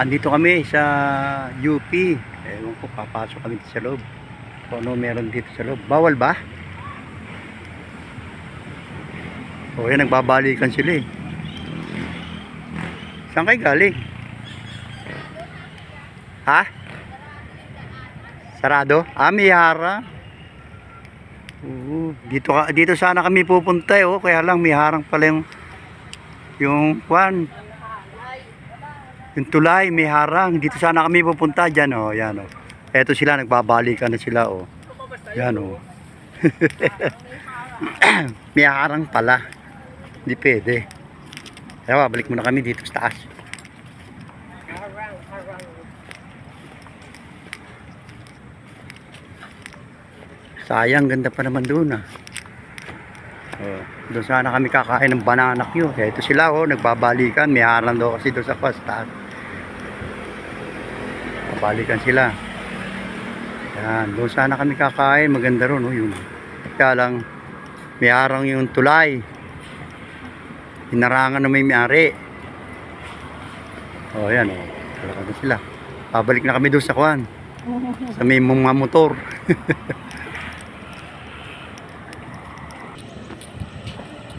Andito kami sa UP. Ewan ko, papasok kami dito sa loob. Kung ano meron dito sa loob. Bawal ba? O yan, nagbabalikan sila eh. Saan kayo galing? Ha? Sarado? May harang. Dito sana kami pupunta eh. Kaya lang may harang pala yung kwan. Yung tulay, may harang. Dito sana kami pupunta dyan yan Eto sila, nagbabalikan na sila Yan may harang pala. Hindi pwede. Kaya balik muna kami dito sa taas. Sayang, ganda pa naman doon doon sana kami kakain ng banana Q. Kaya ito sila nagbabalikan. May harang daw kasi doon sa taas. Balikan sila. Yan, doon sana kami kakain. Maganda ron yun. Kaya lang may harang yung tulay. Hinarangan na may may-ari. Yan talaga sila. Pabalik na kami doon sa kwan. Sa may mga motor.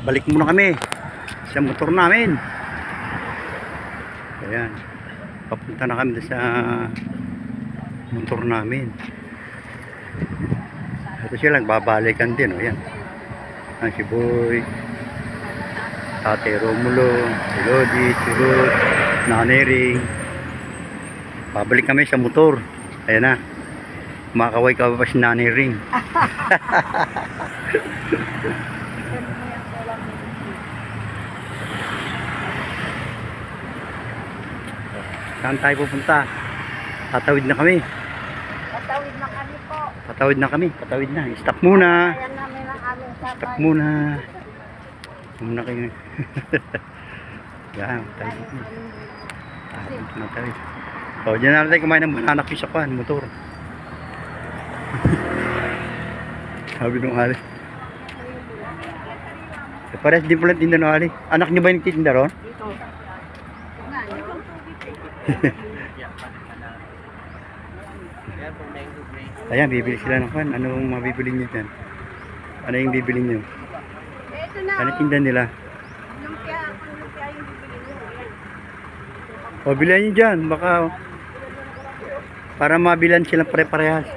Balik muna kami sa motor namin. Ayan. Papunta na kami sa motor namin. Ito sila nagbabalikan din Ayan. Si Boy, Tate Romulo, si Lodi, si Ruth, Nanay Ring. Pabalik kami sa motor. Ayan na. Makakaway ka pa si Nanay Ring. Saan tayo pupunta? Tatawid na kami. Patawid na kami po. Patawid na kami. Patawid na. Stop muna. Ayan namin ang aming sabay. Stop muna. Muna kayo. Yan. Tawid na. Tawid na tawid. Diyan na tayo kumain ng banana Q sa kwan. Motor. Sabi nung Ali. Parehas din pala tinda nung Ali. Anak niyo ba yung nagtitinda ron? Dito. Ayan, bibili sila ng kwan. Anong mabibili nyo dyan? Ano yung bibili nyo? Ito na. Ano tinda nila? Lumpia yung bibili nyo. O, bilan nyo dyan. Baka para mabilan silang pare-parehas.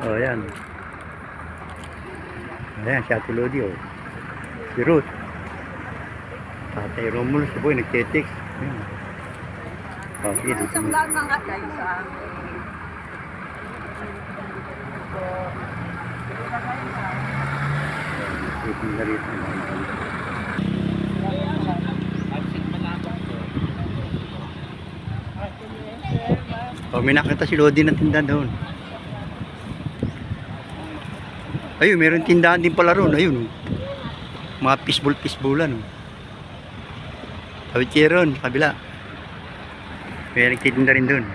Ayan. Ayan, si Ate Lodi si Ruth. Tatay Romulo, si Boy, nagte-text. Sige, dito. Isang daan mga kayo sa amin. Dito na rito. May nakita si Lodi ng tindahan doon. Ayun, meron tindahan din pala roon. Ayun. Mga pisbul-pisbulan. Tawid kayo ron, kabila. May nagtitinda rin doon.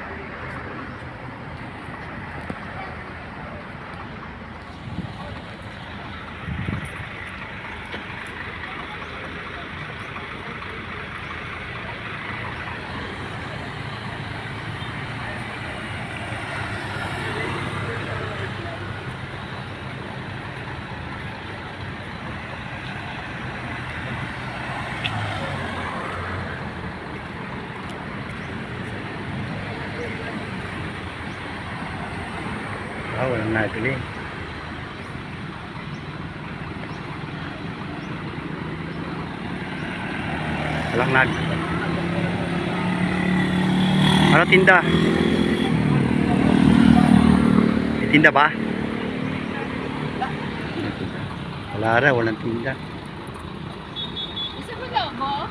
Walang nabili. Walang nabili. Ano tinda? May tinda ba? Wala walang tinda. Isa ba daw mo?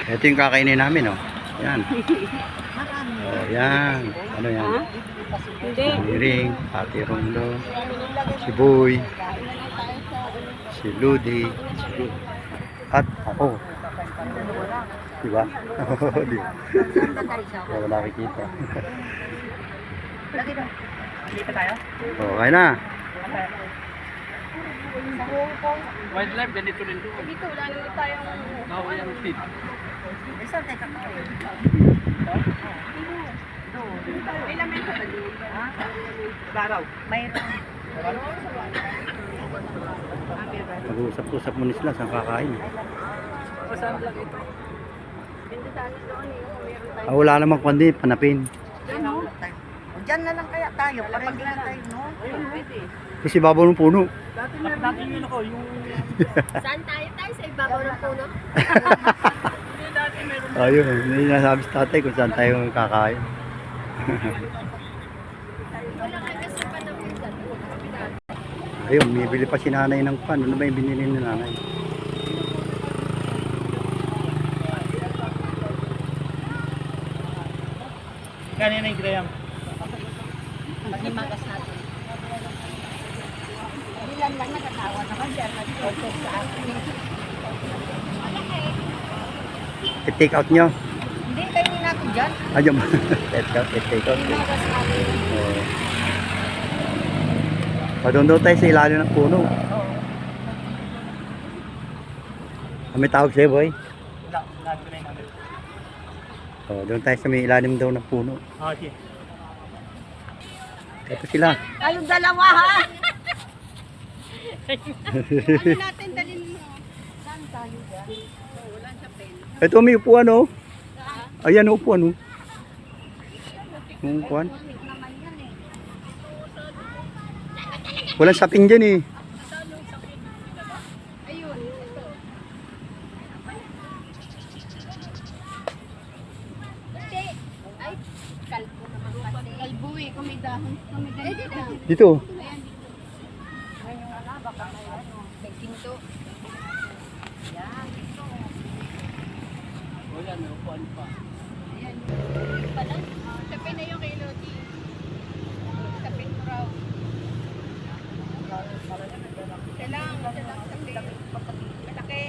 Ito yung kakainin namin Yan. Yan. Ano yan? Hindi. Ring, Ate Rondo, si Boy, si Ludi, at ako. Diba? Wala nakikita. Dito tayo? Okay na. Wildlife, ganito rin doon. Dito, wala naman tayong... Bawal yung feed. Saan tayo kakain? Doon. May lamin ka ba doon? Ha? Baraw. Mayroon. Mag-uusap-usap muna sila sa kakain. O saan lang ito? Hindi tayo doon eh. Meron tayo. Wala namang kundi, panapin. Diyan o. Diyan na lang kaya tayo. Parang na tayo, no? Pwede. Kasi babaw ng puno. Dati yun ako, yung... Saan tayo sa ibabaw ng puno? Ayun, hindi nasabi sa tatay kung saan tayo kakain. Wala nga kasi panapin dyan. Ayun, bibili pa si nanay ng pan. Ano ba yung binili ni nanay? Kanina yung graham. Paghimagas natin. Ilan lang nakatawa naman dyan. Nag-photo sa akin. I-take out nyo. Hindi, tayo natin dyan. Ayun, take out. Himagas natin. Oo. Doon daw tayo sa ilalim ng puno. Oo. May tawag sa'yo, boy. Lahat ko na yung namin. Doon tayo sa may ilalim daw ng puno. Okay. Ito sila. Kayong dalawa, ha? Ano natin dalhin mo? Saan tayo dyan? Wala sa pen. Ito may upuan, oh. Ayan, upuan, oh. Yung upuan. Walang sapin dyan, eh. Ayun, ito. Hindi. Ay, kalbo naman kasi. Kalbo eh, kung may dahon. Kung may dahon. Dito. Ayan, dito. Ngayon nga, baka may ano, may ginto. Yan, dito. Wala, may upuan pa. Ayan, yung pala. Tapin na yung kay Lodi. Tapin mo raw. Isa lang tapin. Malaki.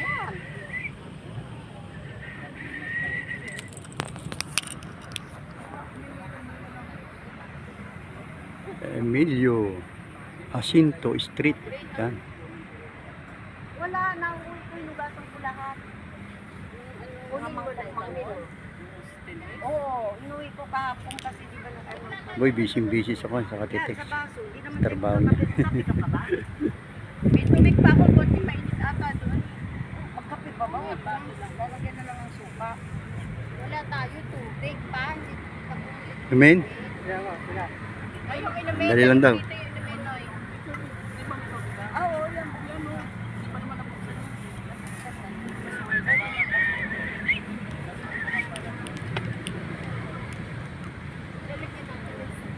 Yan. Emilio Jacinto Street. Yan. Wala na, inugasan ko lahat. Kunin mo lang mga Oo, inuwi ko kahapon kasi di ba na ano. Boy, busy sa kwan, sa Yan, katitex. sa baso, di naman Trabaho tayo niya. magkape. Kape ka pa ba? May tubig pa ako, konti mainit ata doon. Magkape pa ba? Lalagyan na lang ng suka. Wala tayo, tubig pa. Amen? Ay, yung inumin. Dali lang daw. Dito yung inumin, Noy. Ah, oo, yan. Yan, o. Di pa naman nabuksan.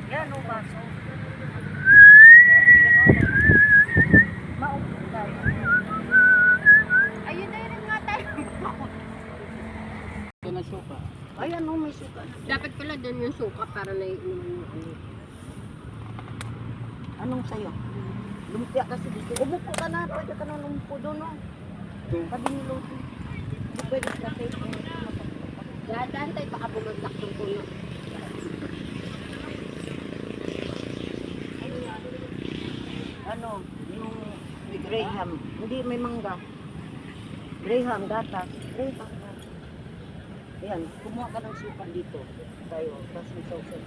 Yan, o, baso. Maupo tayo. Ayun na rin nga tayo. Ito na suka. Ayan, o, may suka. Dapat pala doon yung suka para naiinuman yung ano. Anong sayo? Lumpia kasi gusto. Umupo ka na, pwede ka na lumpo doon, no? Sabi ni Loti. Hindi pwede sa tape. Dahan tayo, baka bumagsak ng puno. Ano, yung Graham. Hindi, may mangga. Graham, gatas. Graham. Ayan, kumuha ka ng suka dito. Tayo, tapos may sauce.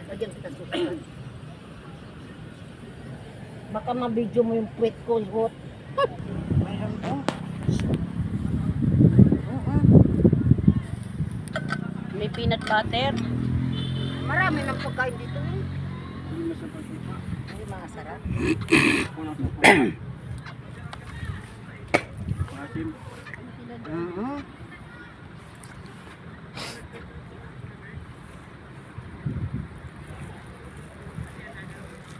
Lagyan kita suka. Baka ma-video mo yung puwet ko, hot. Mayroon po. May peanut butter. Marami ng pagkain dito. Hindi masarap.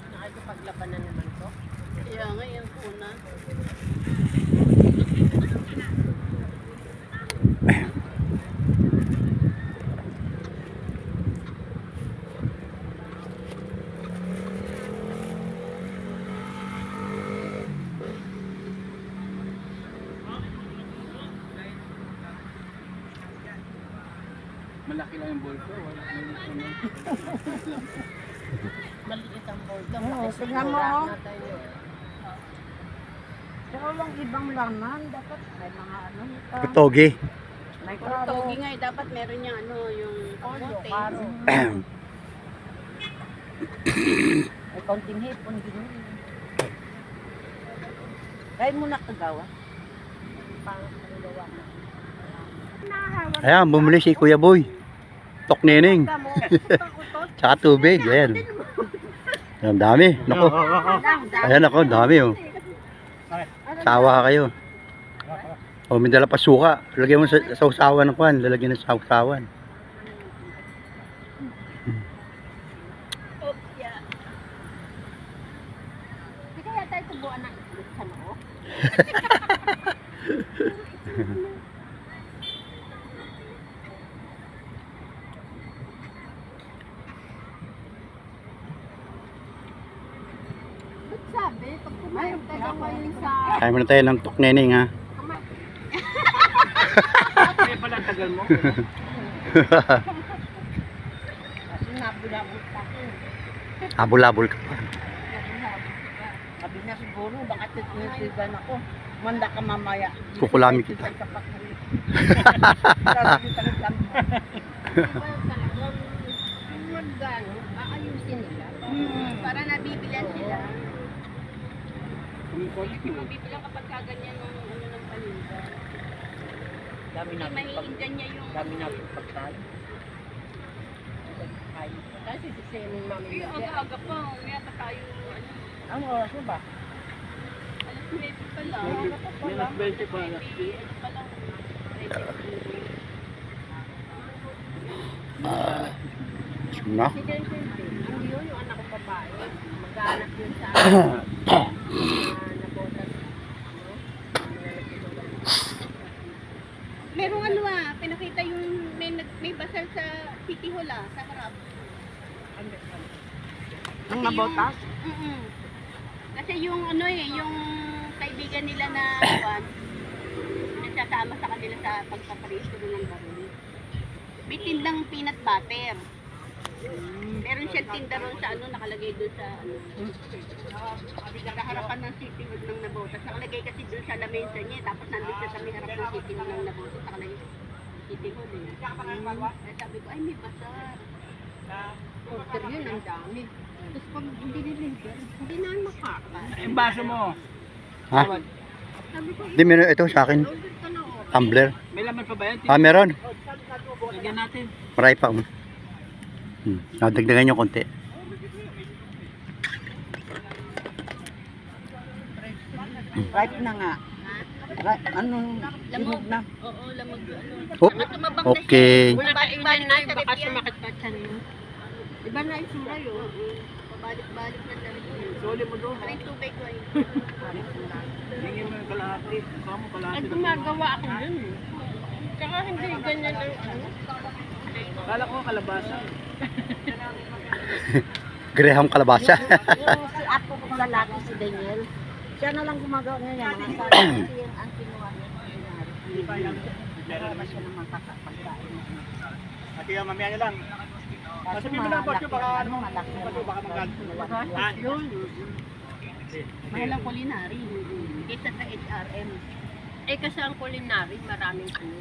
Nakakapaglaban na naman to. Kaya nga yung una. Malaki lang yung bolso. Wala na yung Maliit ang bordong. Oo, tingnan mo, oh. Pero lang ibang laman, dapat may mga ano nito. Togi. May Kung karo. togi nga, dapat meron yung ano, yung kamote. May konting hipon din. Kaya mo nakagawa. Ayan, bumili si Kuya Boy. Tok neneng. Tsaka tubig. Ayan. Ang dami. Naku. Ayan ako, dami oh. Sawa ka kayo. O, may dala pa suka. Lagyan mo sa sausawan ng kwan. Lalagyan ng sausawan. Hindi kaya tayo tubuan ng itlog sa noo? Ba't sabi, pag kumain ka daw ngayon sa... Kaya muna tayo ng tok neneng ha. Eh, pala tagal mo. Kasi nabulabot ako. Habol-habol ka pa. Sabi na siguro, baka tinitigan ako. Manda ka mamaya. Kukulami kita. Sabi kita lang. Diba talagang magano, aayusin nila. Para nabibilan sila. Mabibilan kapag kaganyan ng ano ng paninda. Dami Hindi na mahihingan niya yung... dami na pagkain. Kasi si Sen Mami. Yung aga-aga pa, umaya pa tayo. Ang oras mo ba? Alas 9 pa lang. Minus 20 pa. Na? Si Jen Sente, ang yun, yung anak ko babae. Mag-aanak yun sa nabotas. Merong ano pinakita yung may basal sa City Hall sa harap. Ang nabotas? Kasi yung ano yung kaibigan nila na Juan, nagsasama sa kanila sa pagpaparesto ng baril. May tindang peanut butter. Meron siyang tinda ron sa ano, nakalagay doon sa ano. Nakaharapan ng City Hall ng Nabotas. Nakalagay kasi doon sa lamesa niya, tapos nandun siya sa may harap ng City Hall ng Nabotas. Nakalagay City Hall eh. Kaya sabi ko, ay may basar. Order yun, ang dami. Tapos pag hindi nililigyan, hindi na makaka. Yung baso mo. Ha? Sabi ko, Hindi, meron ito sa akin. order ka na order. Tumbler. May laman pa ba yan? Ah, meron. Lagyan natin. Maray pa. Nadagdagan yung konti. Ripe na nga. Anong lamog na? Oo, lamag ano. Oh, Saka tumabang okay. na siya. Pabalik-balik na sa baka sumakit-batan mo. Iba na itsura yun. Pabalik-balik na sa review. Soli mo doon. Parang tubig ko yun. Hingin mo yung kalahati. Saka mo kalahati. Ay, gumagawa ako yun. Tsaka hindi ganyan ang ano. Kala ko kalabasa. Graham kalabasa. Yung si apo kong lalaki, si Daniel, siya na lang gumagawa ngayon. Mga sana kasi yung ang kinuha niya. Para ba siya naman kakapagkain. At kaya mamaya na lang. Kasi Sabihin mo na po siya, baka ano, malaki baka magalit. Ha? Yun. Mahal ang culinary. Kita sa HRM. Eh kasi ang culinary, maraming ano.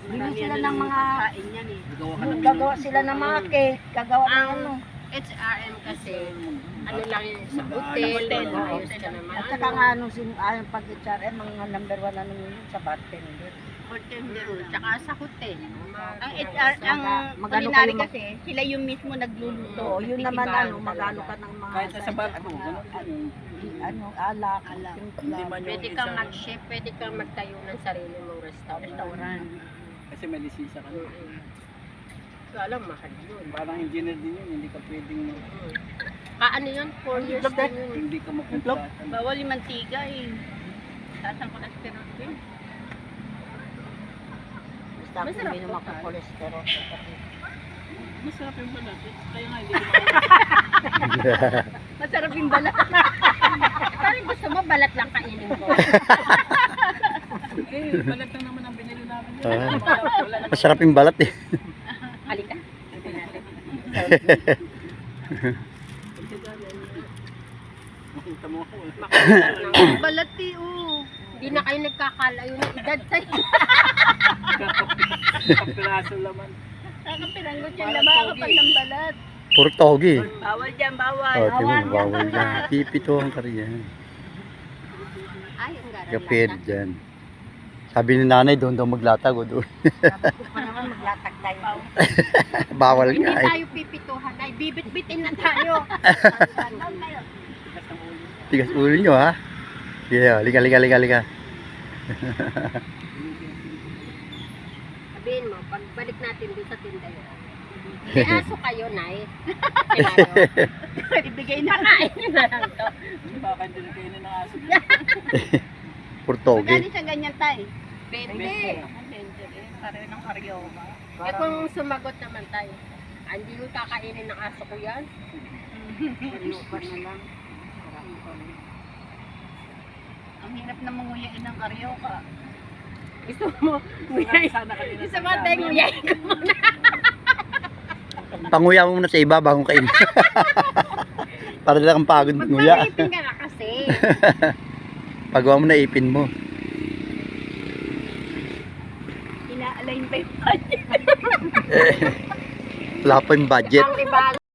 Bili sila ng mga, Kain yan eh. Gagawa ka ng gagawa sila ng mga cake, gagawa ng ano. HRM kasi, ano lang yun sa hotel, ayos ka naman. At saka nga ano, pag HRM, mga number 1 ano yun sa bartender. Bartender, tsaka sa hotel. Ang Yes, HR, ang magano culinary kayo kasi, sila yung mismo nagluluto. Oo, yun naman Titibayan ano, magano ka ng mga Kahit sa barko, ano, alak, Hindi man yung Pwede kang mag-chef, pwede kang magtayo ng sarili mong restaurant. Kasi may lisensya ka. So, alam, mahal yun. Parang engineer din yun. Hindi ka pwedeng Ano yun? 4 years din yun. hindi ka mapunta. Bawal yung mantiga eh. Tasan ko na steroid yun. basta kung hindi naman ako cholesterol. Masarap yung balat. Kaya nga hindi Masarap yung balat. Parang gusto mo, balat lang kainin ko. Eh, balat lang naman ang binili namin. Masarap yung balat eh. Halika. Makita mo ako. Ang balati, oh. Hindi na kayo nagkakalayo ng edad sa'yo. Kapiraso laman. Nakapiranggot yung laman kapag ng balat. Puro togi. Bawal dyan, bawal. Oh, tingnan mo, bawal dyan. Pipituhan ka rin yan. Ay, ang garang Kapir lata. dyan. Sabi ni nanay, doon daw maglatag o doon. Sabi ko pa naman maglatag tayo. Bawal Hindi nga eh. tayo pipituhan, ay bibit-bitin na tayo. Tigas ulo nyo ha. Yeah, lika. Sabihin mo, pagbalik natin doon sa tinda yun. May aso kayo, Nay. Sinayo. Ibigay na kain na lang to. Baka hindi na kayo ng aso. Puro togi. Magkano siya ganyan, Tay? 20. Pareho ng karyoka. Eh kung sumagot naman tayo, hindi mo kakainin ng aso ko yan? Panupan na lang. Ang hirap na manguyain ng karyoka. Gusto mo, nguyain. Sana kanina. Gusto mo tayo nguyain ko muna. Panguya mo muna sa iba bagong kain. Para lang kang pagod nguya. Magpalipin ka na kasi. Pagawa mo na ipin mo. Ina-align pa yung budget. Wala pa yung budget. Ang ibang